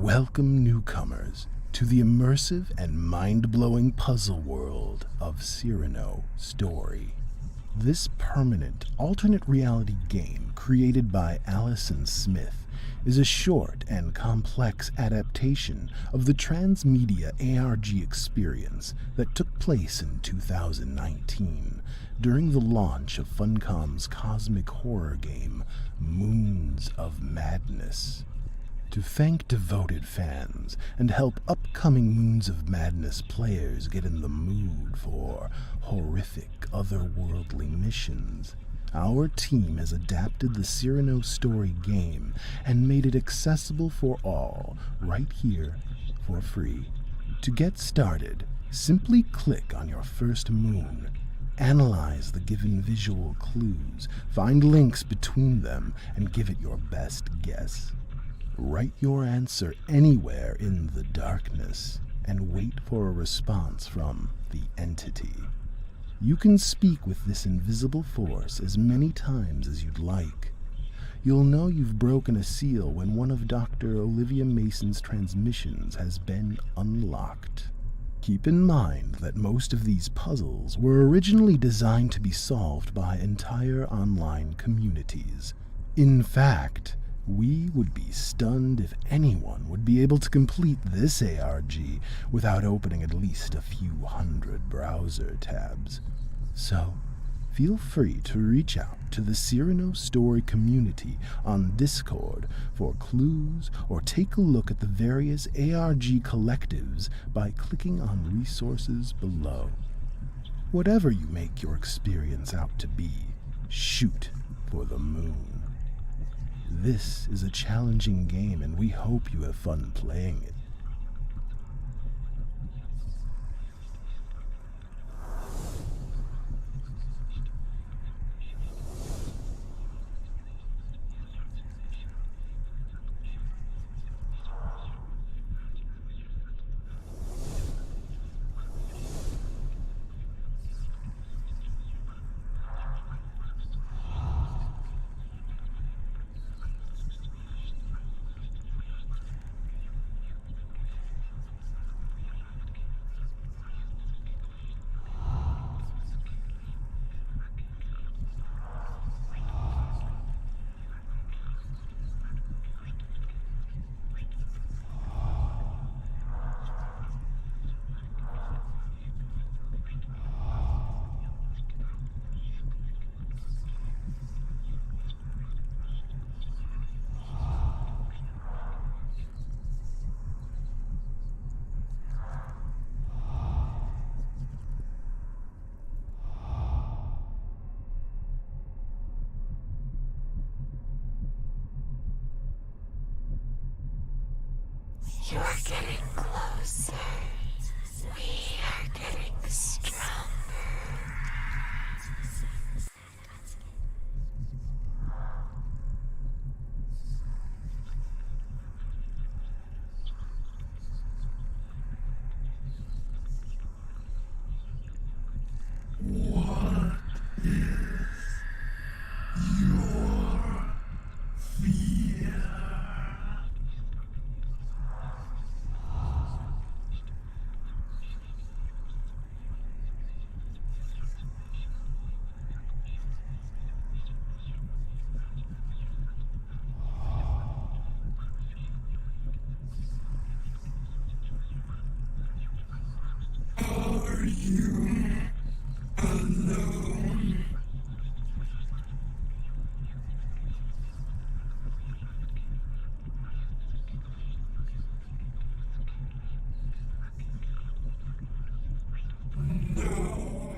Welcome, newcomers, to the immersive and mind-blowing puzzle world of Cyrano Story. This permanent, alternate reality game created by Allison Smith is a short and complex adaptation of the transmedia ARG experience that took place in 2019 during the launch of Funcom's cosmic horror game, Moons of Madness. To thank devoted fans and help upcoming Moons of Madness players get in the mood for horrific, otherworldly missions, our team has adapted the Cyrano Story game and made it accessible for all right here for free. To get started, simply click on your first moon, analyze the given visual clues, find links between them, and give it your best guess. Write your answer anywhere in the darkness and wait for a response from the entity. You can speak with this invisible force as many times as you'd like. You'll know you've broken a seal when one of Dr. Olivia Mason's transmissions has been unlocked. Keep in mind that most of these puzzles were originally designed to be solved by entire online communities. In fact, we would be stunned if anyone would be able to complete this ARG without opening at least a few hundred browser tabs. So, feel free to reach out to the Cyrano Story community on Discord for clues or take a look at the various ARG collectives by clicking on resources below. Whatever you make your experience out to be, shoot for the moon. This is a challenging game, and we hope you have fun playing it. You're getting closer. We are getting stronger. What is your fear? Are you alone? No,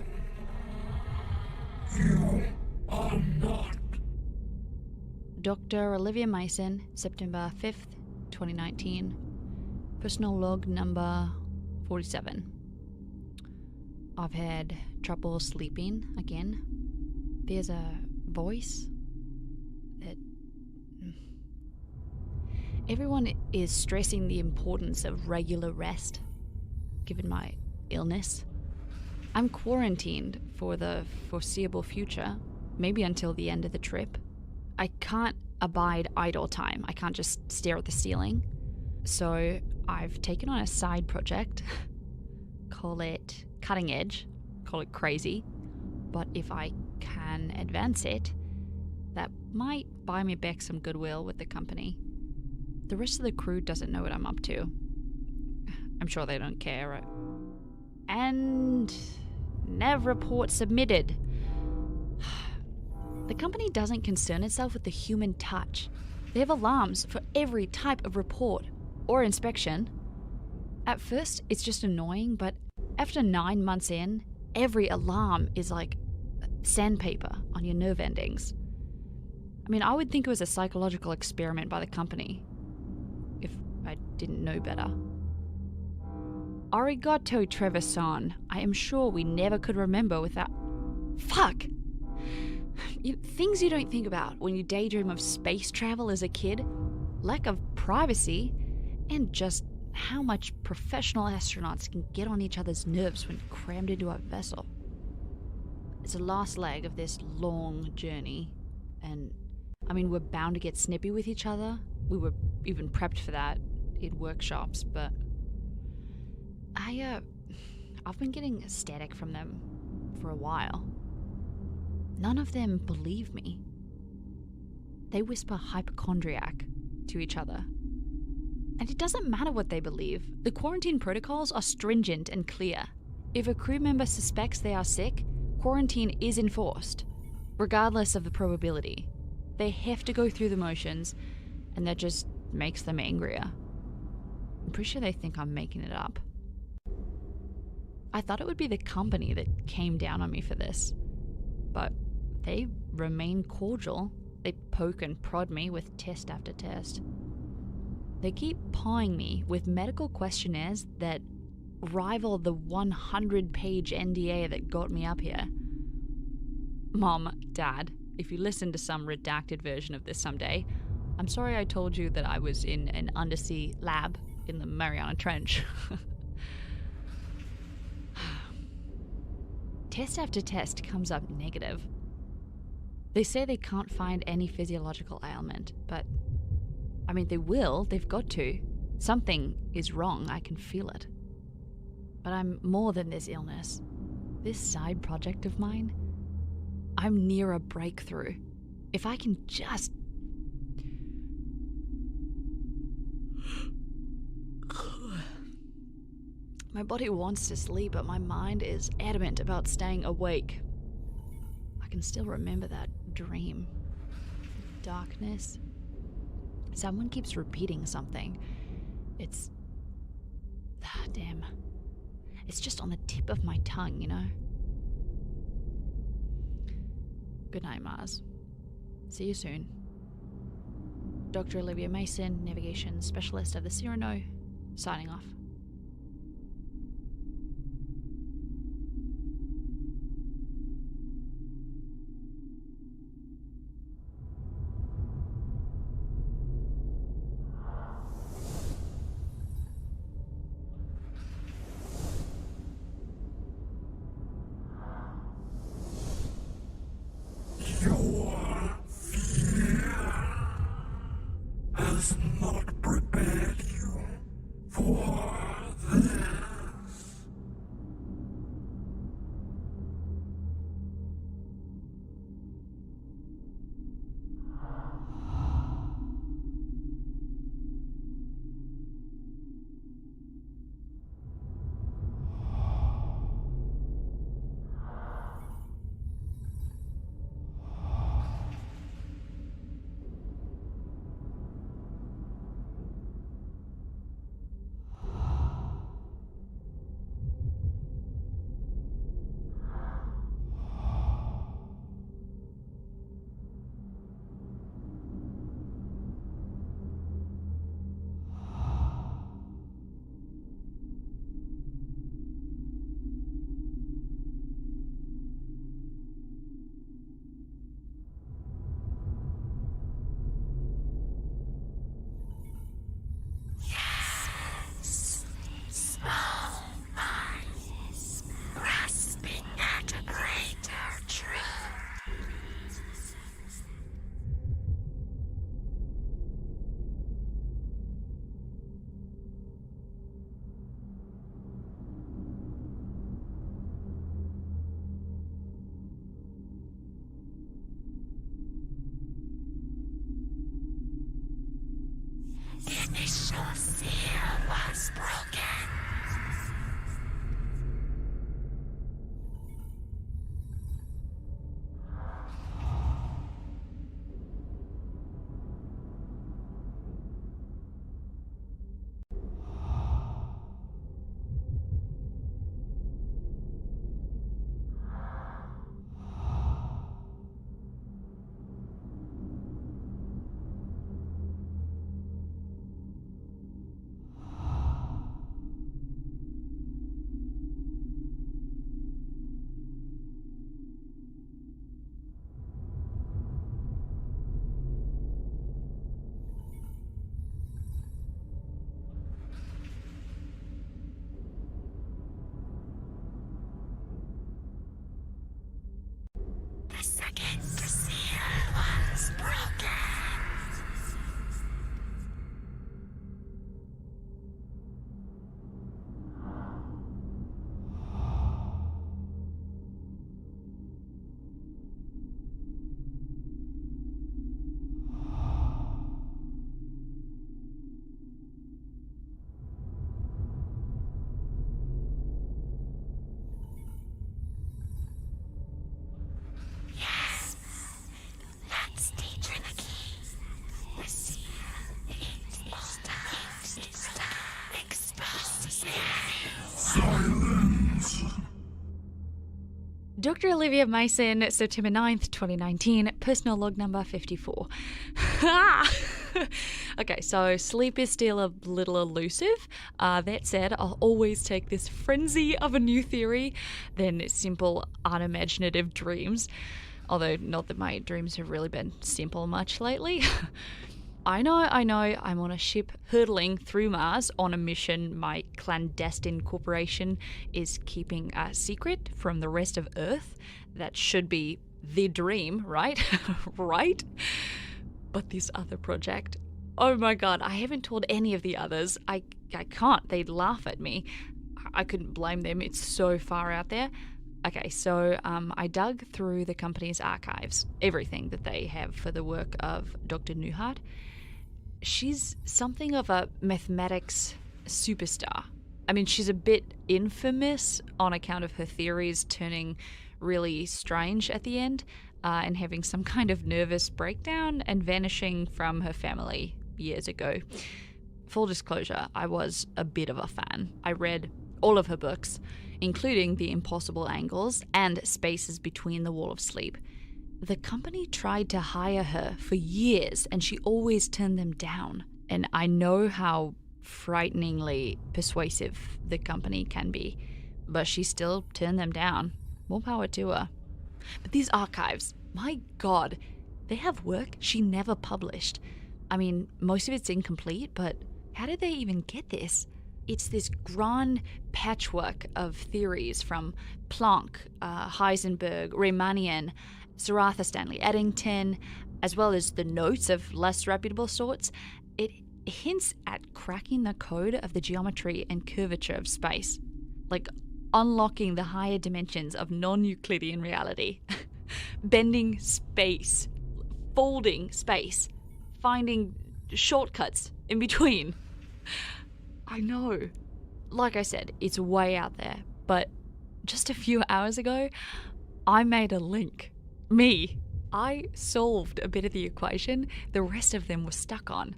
you are not. Dr. Olivia Mason, September 5th, 2019. Personal log number 47. I've had trouble sleeping again. There's a voice that... Everyone is stressing the importance of regular rest, given my illness. I'm quarantined for the foreseeable future, maybe until the end of the trip. I can't abide idle time. I can't just stare at the ceiling. So I've taken on a side project, call it cutting edge, call it crazy, but if I can advance it, that might buy me back some goodwill with the company. The rest of the crew doesn't know what I'm up to. I'm sure they don't care. Right? And nav report submitted. The company doesn't concern itself with the human touch. They have alarms for every type of report or inspection. At first, it's just annoying, but after 9 months in, every alarm is like sandpaper on your nerve endings. I mean, I would think it was a psychological experiment by the company, if I didn't know better. Arigato, Trevor-san. I am sure we never could remember without... Fuck! Things you don't think about when you daydream of space travel as a kid, lack of privacy, and just how much professional astronauts can get on each other's nerves when crammed into a vessel. It's the last leg of this long journey, and I mean, we're bound to get snippy with each other. We were even prepped for that in workshops, but I've been getting static from them for a while. None of them believe me. They whisper hypochondriac to each other. And it doesn't matter what they believe. The quarantine protocols are stringent and clear. If a crew member suspects they are sick, quarantine is enforced, regardless of the probability. They have to go through the motions, and that just makes them angrier. I'm pretty sure they think I'm making it up. I thought it would be the company that came down on me for this, but they remain cordial. They poke and prod me with test after test. They keep pawing me with medical questionnaires that rival the 100-page NDA that got me up here. Mom, Dad, if you listen to some redacted version of this someday, I'm sorry I told you that I was in an undersea lab in the Mariana Trench. Test after test comes up negative. They say they can't find any physiological ailment, but I mean, they will, they've got to. Something is wrong, I can feel it. But I'm more than this illness. This side project of mine, I'm near a breakthrough. If I can just... My body wants to sleep, but my mind is adamant about staying awake. I can still remember that dream. Darkness. Someone keeps repeating something. It's... damn. It's just on the tip of my tongue, you know? Good night, Mars. See you soon. Dr. Olivia Mason, Navigation Specialist of the Cyrano, signing off. Your fear has not prepared you for navigational seal was broken. The second seal was broken. Yes, that's the Trinity. The seal is exposed. Silence. Dr. Olivia Mason, September 9th, 2019, personal log number 54. Okay, so sleep is still a little elusive. That said, I'll always take this frenzy of a new theory than simple, unimaginative dreams. Although, not that my dreams have really been simple much lately. I know, I'm on a ship hurtling through Mars on a mission my clandestine corporation is keeping a secret from the rest of Earth. That should be the dream, right? Right? But this other project, oh my god, I haven't told any of the others. I can't. They'd laugh at me. I couldn't blame them. It's so far out there. Okay, so I dug through the company's archives, everything that they have for the work of Dr. Newhart. She's something of a mathematics superstar. I mean, she's a bit infamous on account of her theories turning really strange at the end and having some kind of nervous breakdown and vanishing from her family years ago. Full disclosure, I was a bit of a fan. I read all of her books, including The Impossible Angles and Spaces Between the Wall of Sleep. The company tried to hire her for years and she always turned them down. And I know how frighteningly persuasive the company can be, but she still turned them down. More power to her. But these archives, my god, they have work she never published. I mean, most of it's incomplete, but how did they even get this? It's this grand patchwork of theories from Planck, Heisenberg, Riemannian, Sir Arthur Stanley Eddington, as well as the notes of less reputable sorts. It hints at cracking the code of the geometry and curvature of space, like unlocking the higher dimensions of non-Euclidean reality, bending space, folding space, finding shortcuts in between. I know. Like I said, it's way out there, but just a few hours ago, I made a link. Me. I solved a bit of the equation the rest of them were stuck on.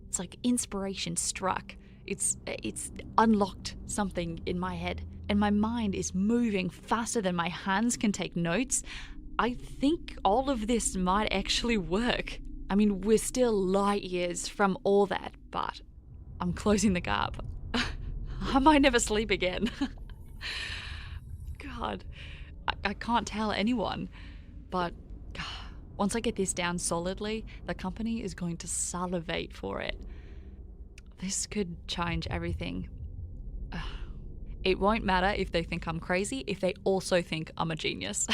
It's like inspiration struck. It's unlocked something in my head, and my mind is moving faster than my hands can take notes. I think all of this might actually work. I mean, we're still light years from all that, but I'm closing the gap. I might never sleep again. God, I can't tell anyone. But once I get this down solidly, the company is going to salivate for it. This could change everything. It won't matter if they think I'm crazy, if they also think I'm a genius.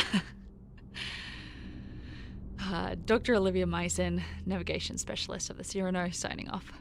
Dr. Olivia Mason, navigation specialist of the Cyrano, signing off.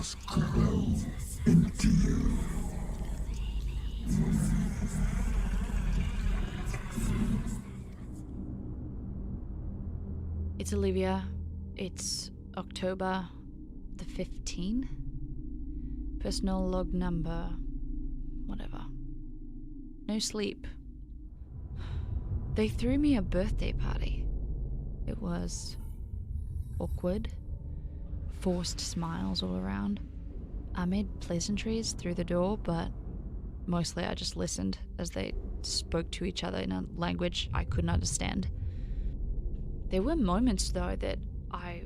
must grow into you. It's Olivia. It's October the 15th. Personal log number. Whatever. No sleep. They threw me a birthday party. It was awkward. Forced smiles all around. I made pleasantries through the door, but mostly I just listened as they spoke to each other in a language I couldn't understand. There were moments, though, that I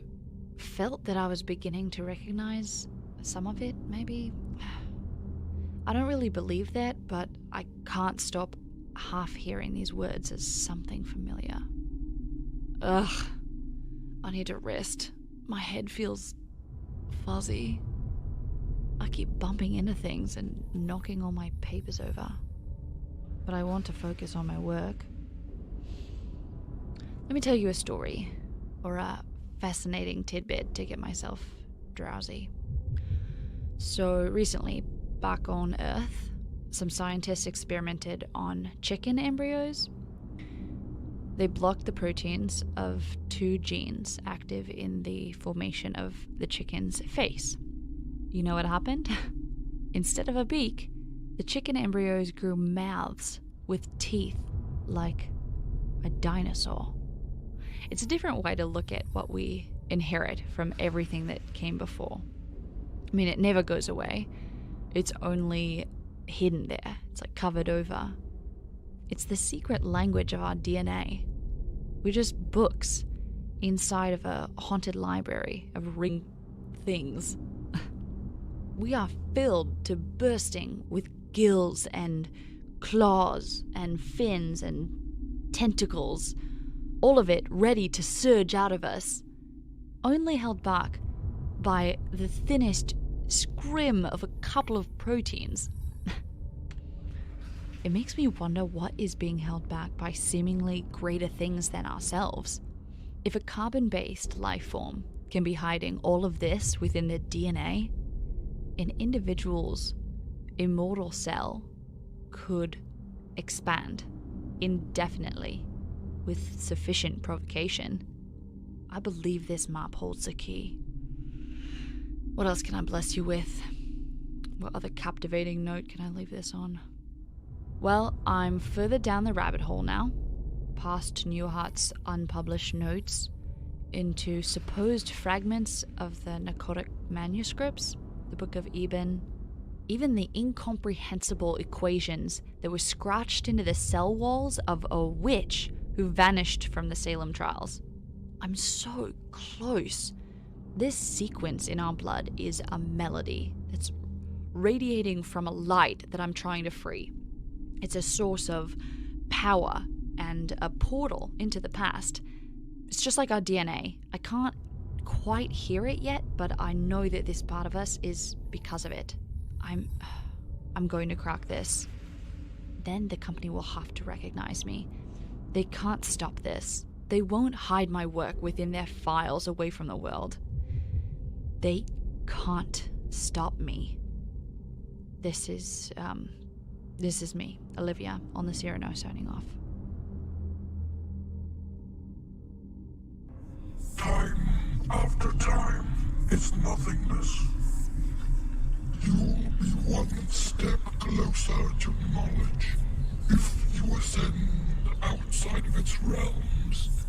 felt that I was beginning to recognize some of it, maybe. I don't really believe that, but I can't stop half hearing these words as something familiar. Ugh. I need to rest. My head feels fuzzy. I keep bumping into things and knocking all my papers over. But I want to focus on my work. Let me tell you a story, or a fascinating tidbit to get myself drowsy. So recently, back on Earth, some scientists experimented on chicken embryos. They blocked the proteins of 2 genes active in the formation of the chicken's face. You know what happened? Instead of a beak, the chicken embryos grew mouths with teeth like a dinosaur. It's a different way to look at what we inherit from everything that came before. I mean, it never goes away. It's only hidden there. It's like covered over. It's the secret language of our DNA. We're just books inside of a haunted library of ring things. We are filled to bursting with gills and claws and fins and tentacles, all of it ready to surge out of us, only held back by the thinnest scrim of a couple of proteins. It makes me wonder what is being held back by seemingly greater things than ourselves. If a carbon-based life form can be hiding all of this within their DNA, an individual's immortal cell could expand indefinitely with sufficient provocation. I believe this map holds the key. What else can I bless you with? What other captivating note can I leave this on? Well, I'm further down the rabbit hole now, past Newhart's unpublished notes, into supposed fragments of the narcotic manuscripts, the Book of Eben, even the incomprehensible equations that were scratched into the cell walls of a witch who vanished from the Salem trials. I'm so close. This sequence in our blood is a melody that's radiating from a light that I'm trying to free. It's a source of power and a portal into the past. It's just like our DNA. I can't quite hear it yet, but I know that this part of us is because of it. I'm going to crack this. Then the company will have to recognize me. They can't stop this. They won't hide my work within their files away from the world. They can't stop me. This is me, Olivia, on the Cyrano, signing off. Time after time is nothingness. You'll be one step closer to knowledge if you ascend outside of its realms.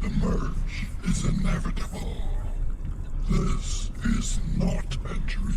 The merge is inevitable. This is not a dream.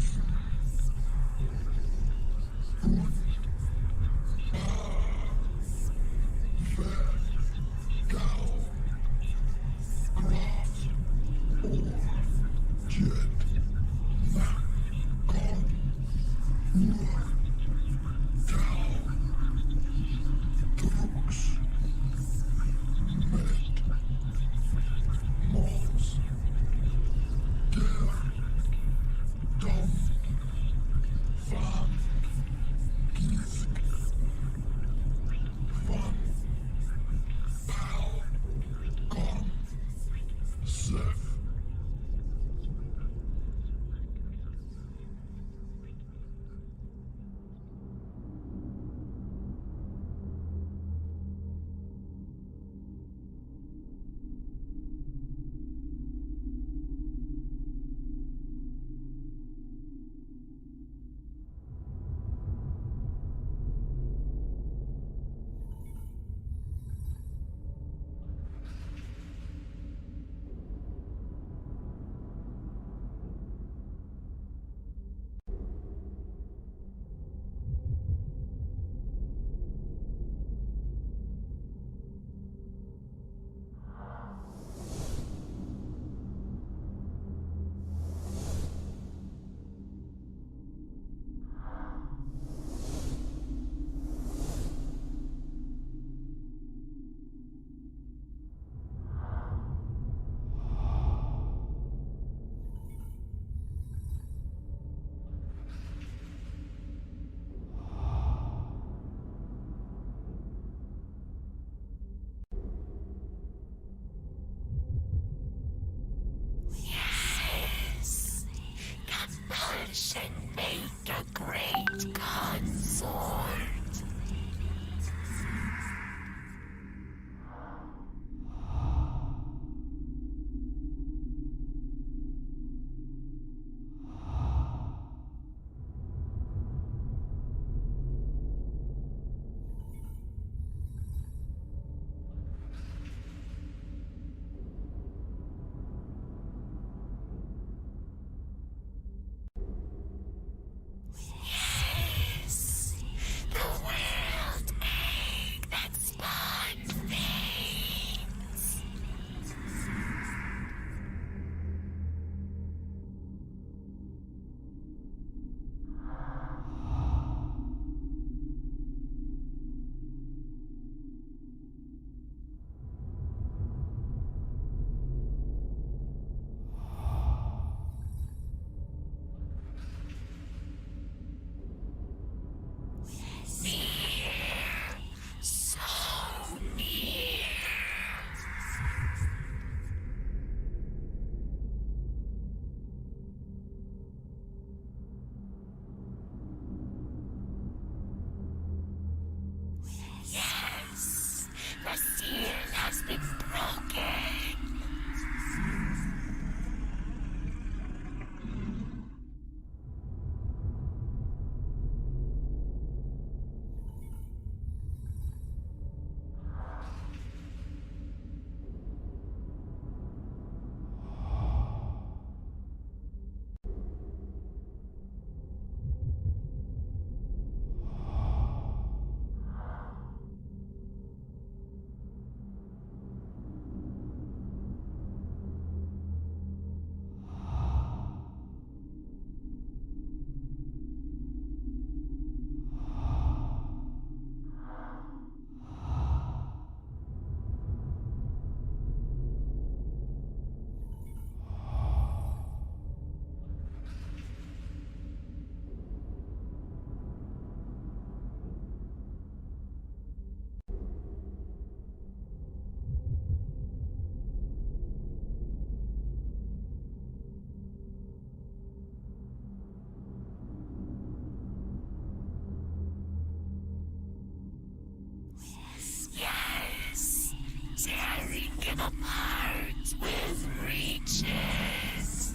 them apart with reaches.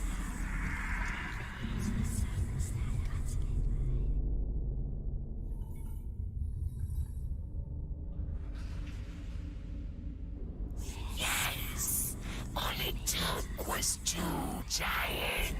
Yes, all it took was 2 giants.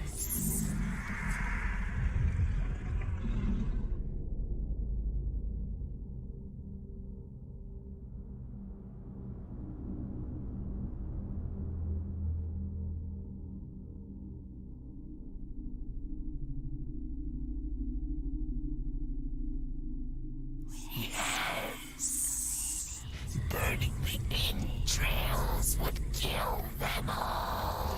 Yes, burning the entrails would kill them all.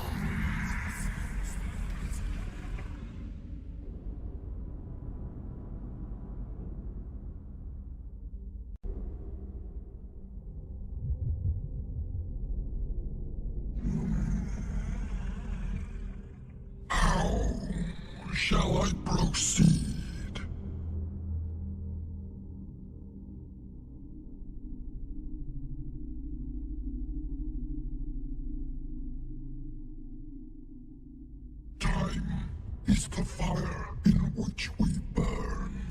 How shall I proceed? Time is the fire in which we burn.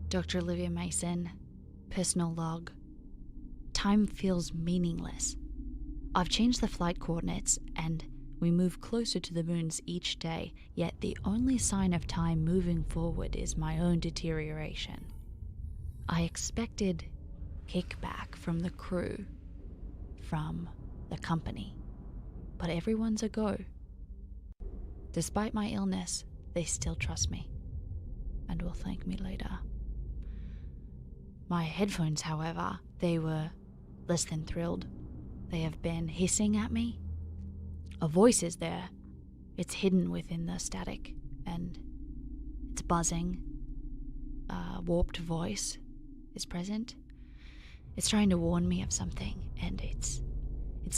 Dr. Olivia Mason, personal log. Time feels meaningless. I've changed the flight coordinates and we move closer to the moons each day, yet the only sign of time moving forward is my own deterioration. I expected kickback from the crew, from the company, but everyone's a go. Despite my illness, they still trust me and will thank me later. My headphones, however, they were less than thrilled. They have been hissing at me. A voice is there. It's hidden within the static, and it's buzzing. A warped voice is present. It's trying to warn me of something, and it's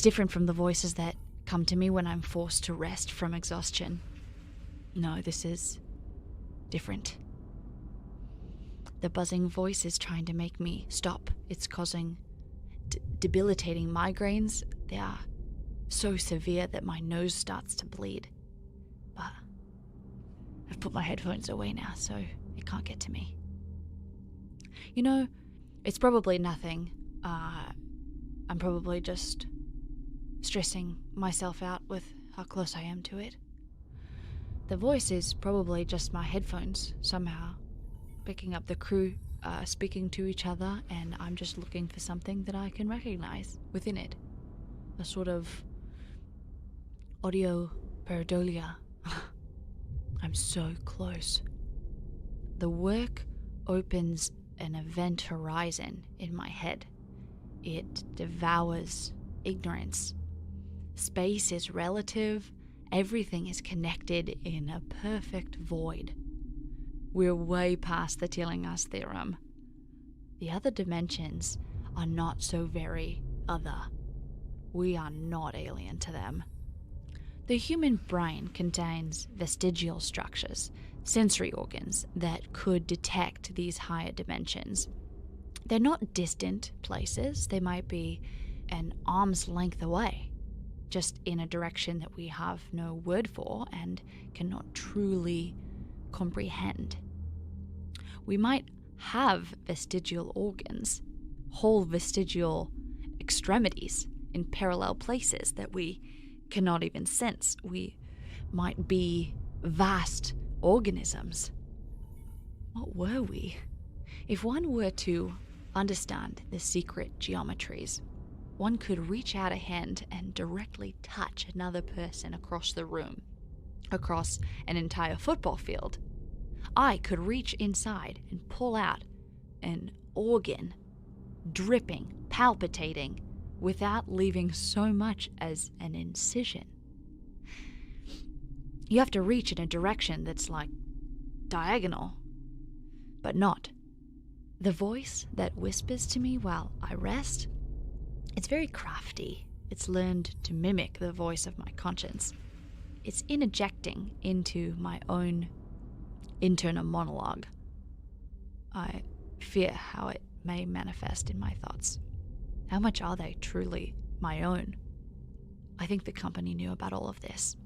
different from the voices that come to me when I'm forced to rest from exhaustion. No, this is different. The buzzing voice is trying to make me stop. It's causing debilitating migraines. They are so severe that my nose starts to bleed. But I've put my headphones away now, so it can't get to me. You know, it's probably nothing. I'm probably just stressing myself out with how close I am to it. The voice is probably just my headphones somehow picking up the crew speaking to each other, and I'm just looking for something that I can recognize within it. A sort of audio pareidolia. I'm so close. The work opens an event horizon in my head. It devours ignorance. Space is relative. Everything is connected in a perfect void. We're way past the Tillinghast theorem. The other dimensions are not so very other. We are not alien to them. The human brain contains vestigial structures, sensory organs that could detect these higher dimensions. They're not distant places. They might be an arm's length away, just in a direction that we have no word for and cannot truly comprehend. We might have vestigial organs, whole vestigial extremities in parallel places that we cannot even sense. We might be vast organisms. What were we? If one were to understand the secret geometries, one could reach out a hand and directly touch another person across the room, across an entire football field. I could reach inside and pull out an organ, dripping, palpitating, without leaving so much as an incision. You have to reach in a direction that's like diagonal, but not. The voice that whispers to me while I rest, it's very crafty. It's learned to mimic the voice of my conscience. It's interjecting into my own internal monologue. I fear how it may manifest in my thoughts. How much are they truly my own? I think the company knew about all of this.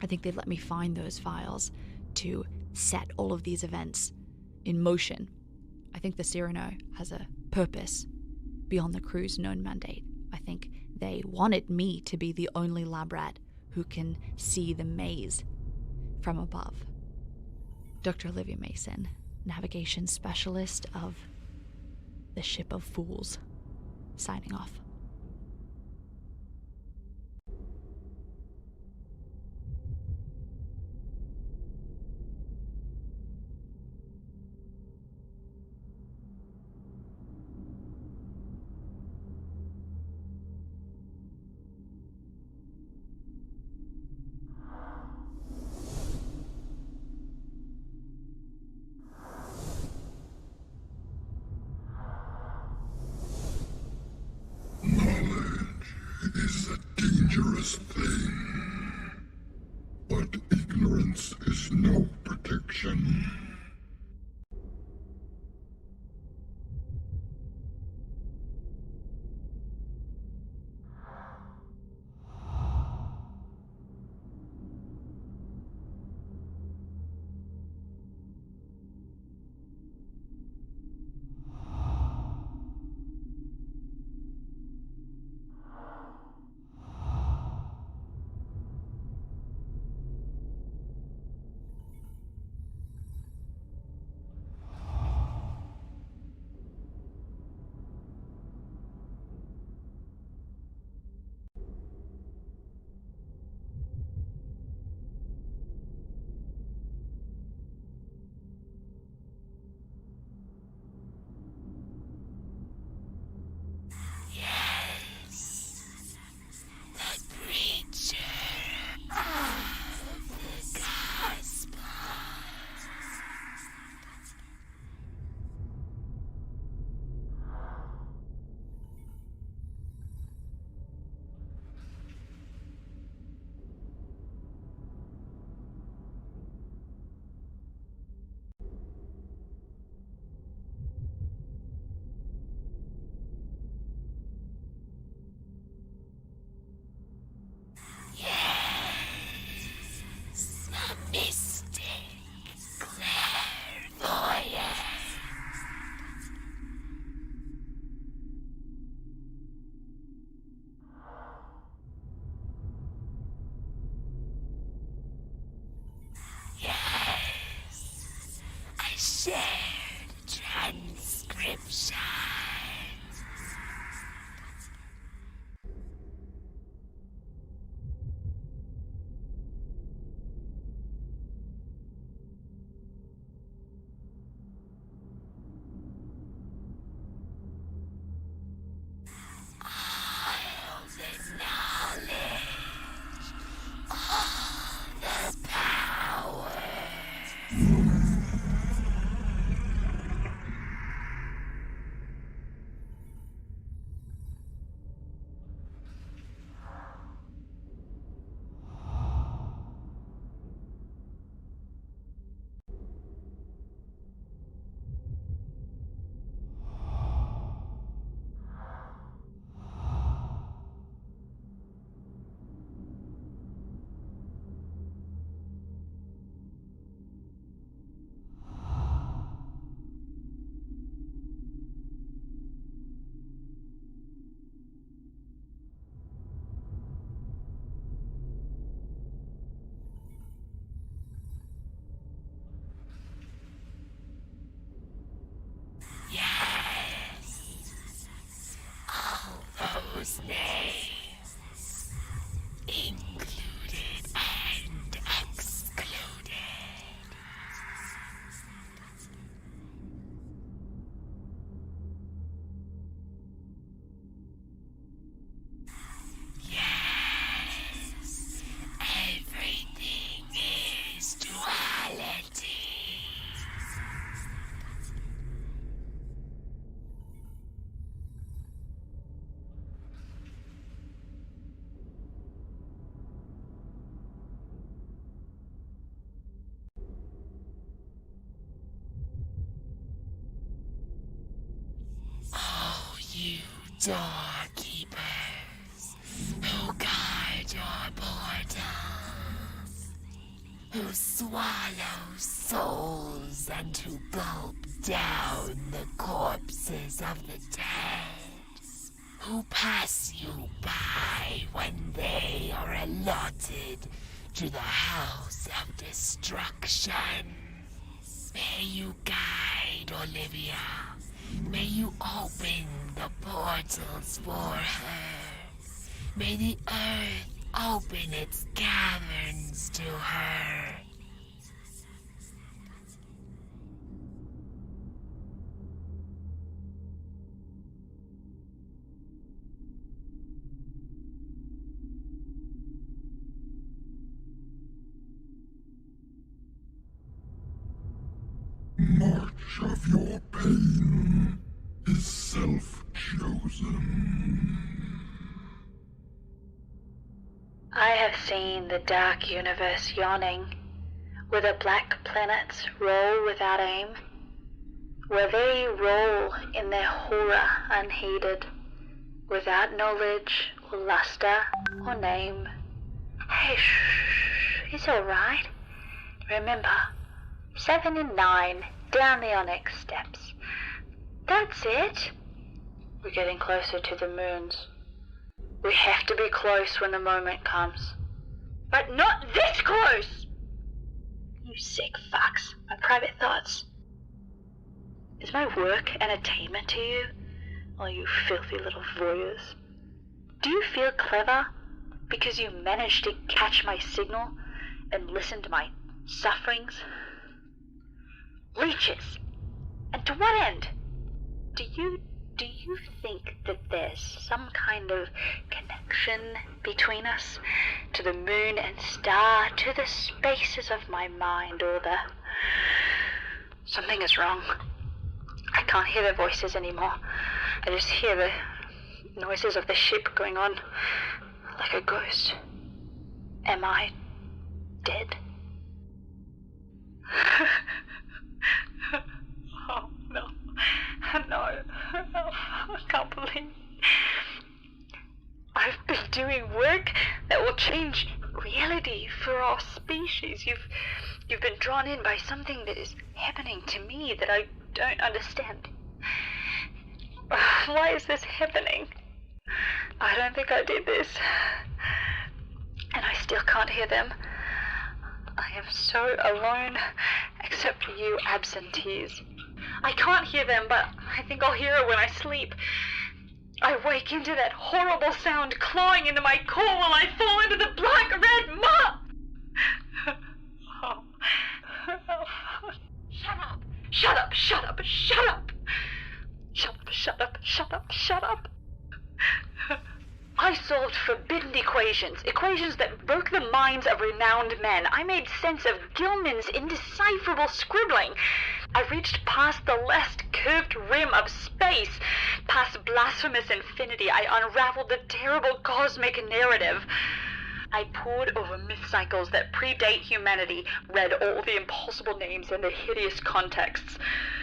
I think they'd let me find those files to set all of these events in motion. I think the Cyrano has a purpose beyond the crew's known mandate. I think they wanted me to be the only lab rat who can see the maze from above. Dr. Olivia Mason, navigation specialist of the Ship of Fools, signing off. Is a dangerous thing, but ignorance is no protection. doorkeepers who guard your portals, who swallow souls and who gulp down the corpses of the dead, who pass you by when they are allotted to the house of destruction. May you guide Olivia. May you open the portals for her. May the earth open its caverns to her. Much of your pain is self-chosen. I have seen the dark universe yawning, where the black planets roll without aim, where they roll in their horror unheeded, without knowledge or luster or name. Hey, shh, it's all right. Remember, 7 and 9 down the onyx steps. That's it. We're getting closer to the moons. We have to be close when the moment comes. But not this close! You sick fucks. My private thoughts. Is my work entertainment to you? All you filthy little voyeurs? Do you feel clever because you managed to catch my signal and listen to my sufferings? Leeches! And to what end? Do you think that there's some kind of connection between us? To the moon and star, to the spaces of my mind, or the... Something is wrong. I can't hear their voices anymore. I just hear the noises of the ship going on like a ghost. Am I dead? Oh, no. No. I can't believe I've been doing work that will change reality for our species. You've been drawn in by something that is happening to me that I don't understand. Why is this happening? I don't think I did this. And I still can't hear them. I am so alone, except for you absentees. I can't hear them, but I think I'll hear it when I sleep. I wake into that horrible sound clawing into my core while I fall into the black-red muck. Oh. Shut up! Shut up! Shut up! Shut up! Shut up! Shut up! Shut up! Shut up! I solved forbidden equations that broke the minds of renowned men. I made sense of Gilman's indecipherable scribbling. I reached past the last curved rim of space, past blasphemous infinity. I unraveled the terrible cosmic narrative. I pored over myth cycles that predate humanity, read all the impossible names and the hideous contexts.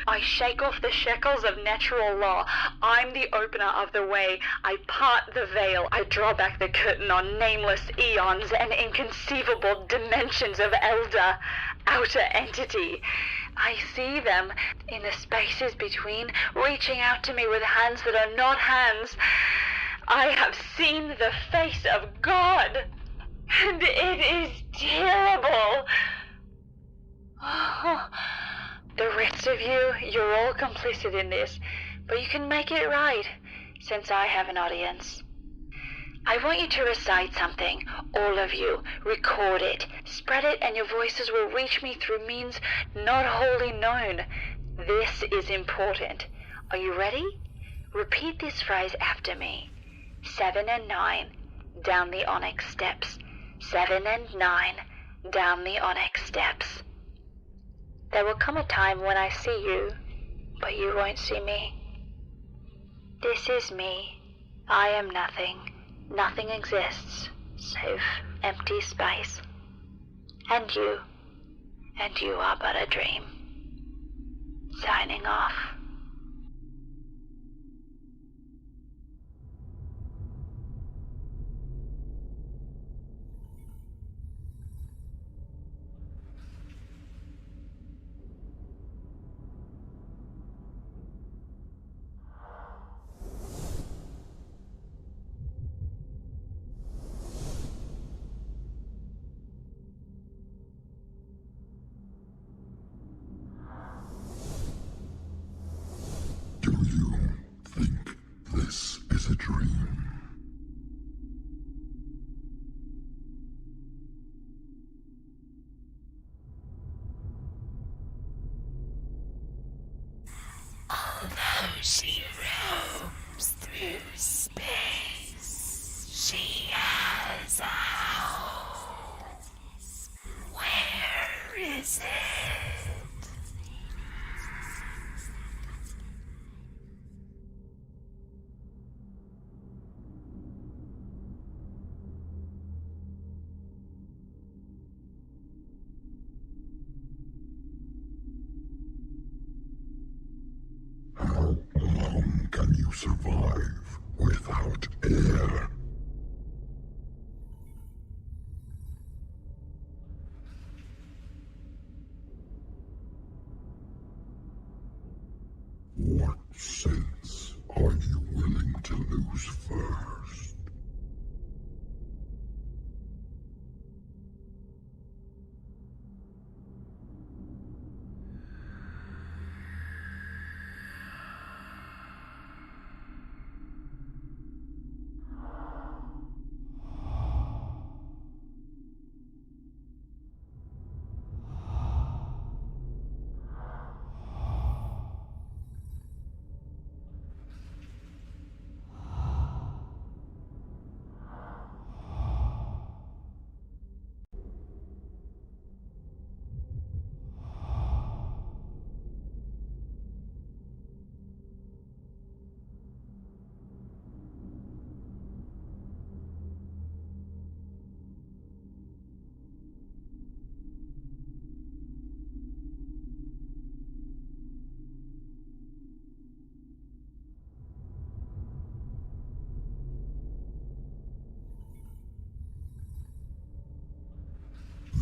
I shake off the shackles of natural law. I'm the opener of the way. I part the veil. I draw back the curtain on nameless eons and inconceivable dimensions of elder, outer entity. I see them in the spaces between, reaching out to me with hands that are not hands. I have seen the face of God. And it is terrible. Oh, the rest of you, you're all complicit in this, but you can make it right, since I have an audience. I want you to recite something, all of you. Record it, spread it, and your voices will reach me through means not wholly known. This is important. Are you ready? Repeat this phrase after me. 7 and 9, down the onyx steps. 7 and 9, down the onyx steps. There will come a time when I see you, but you won't see me. This is me. I am nothing. Nothing exists, save empty space. And you are but a dream. Signing off. she roams through space. She has a house. Where is it? How long can you survive without air? What sense are you willing to lose first?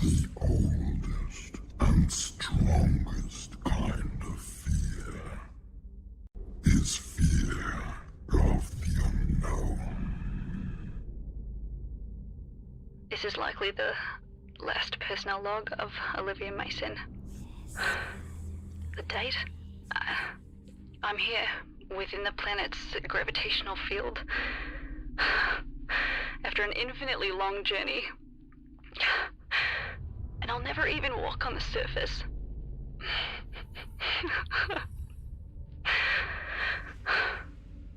The oldest and strongest kind of fear is fear of the unknown. This is likely the last personnel log of Olivia Mason. The date? I'm here, within the planet's gravitational field. After an infinitely long journey. And I'll never even walk on the surface.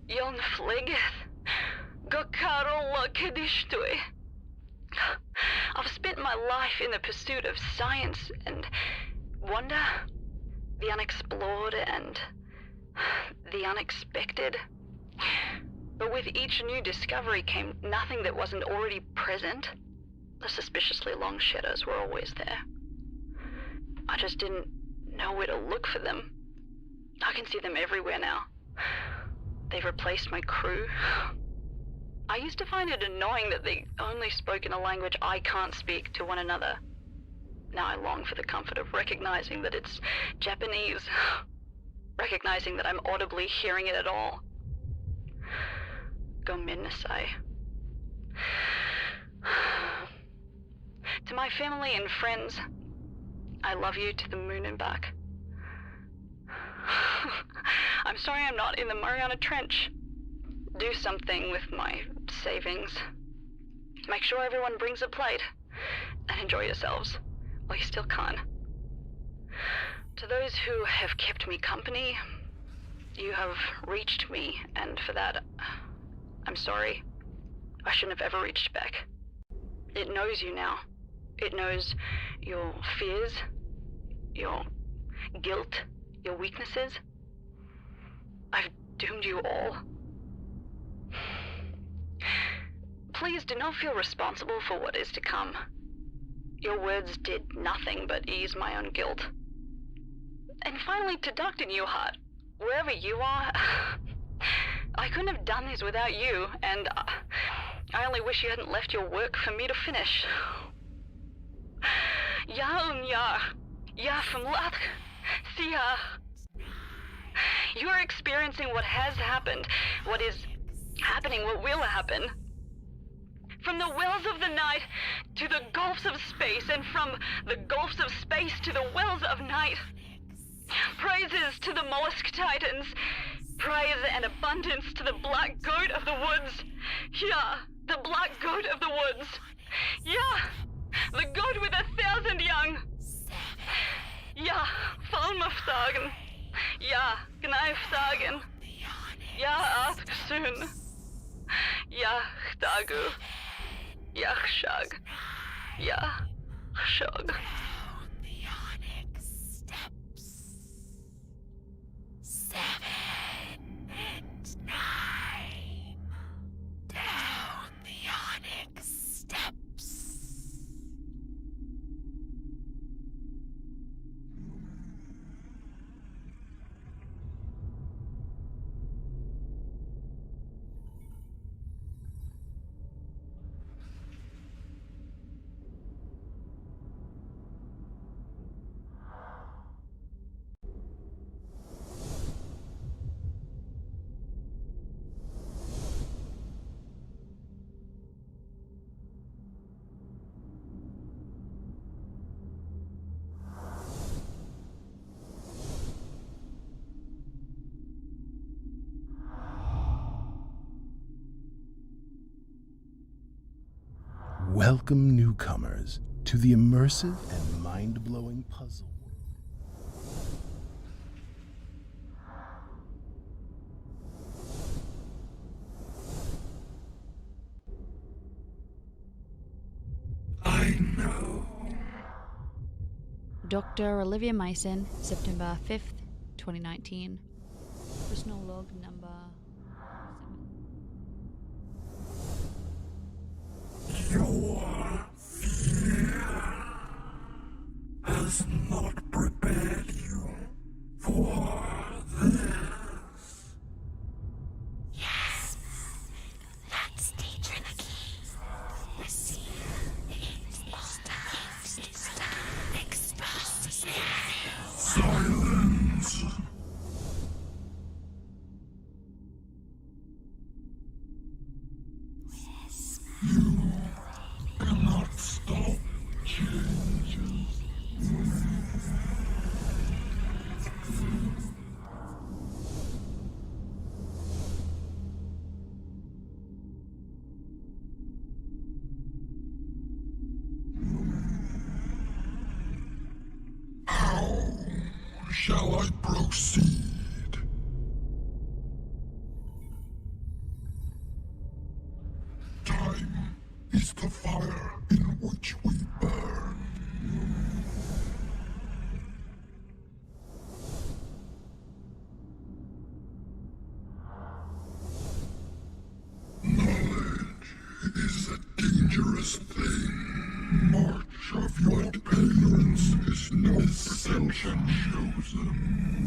Jon flegeth, Gokaro Kadishtui. I've spent my life in the pursuit of science and wonder, the unexplored and the unexpected. But with each new discovery came nothing that wasn't already present. The suspiciously long shadows were always there. I just didn't know where to look for them. I can see them everywhere now. They've replaced my crew. I used to find it annoying that they only spoke in a language I can't speak to one another. Now I long for the comfort of recognizing that it's Japanese. Recognizing that I'm audibly hearing it at all. Gomen nasai. To my family and friends, I love you to the moon and back. I'm sorry I'm not in the Mariana Trench. Do something with my savings. Make sure everyone brings a plate. And enjoy yourselves, while you still can. To those who have kept me company, you have reached me, and for that, I'm sorry. I shouldn't have ever reached back. It knows you now. It knows your fears, your guilt, your weaknesses. I've doomed you all. Please do not feel responsible for what is to come. Your words did nothing but ease my own guilt. And finally, to Dr. Newhart, wherever you are, I couldn't have done this without you, and I only wish you hadn't left your work for me to finish. Ja verlaat, sia. You are experiencing what has happened, what is happening, what will happen. From the wells of the night to the gulfs of space, and from the gulfs of space to the wells of night. Praises to the mollusk titans. Praise and abundance to the black goat of the woods. Yeah, the black goat of the woods. Yeah, the goat with 1,000 young. Ja, Falmafdagen. Ja, Kneifdagen. Ja, soon. Yach Dagu. Yach Shag. Yach Shog. The onyx steps. 7 and 9. Down the onyx steps. Welcome, newcomers, to the immersive and mind-blowing puzzle world. I know. Dr. Olivia Mason, September 5th, 2019. Personal log number 7. Your fear has not prepared you for this. Yes, that's the Trinity. The seal is exposed. Silence. You cannot stop changing. How shall I proceed? Time is the fire in which we burn. Knowledge is a dangerous thing. Much of your ignorance is no perception chosen.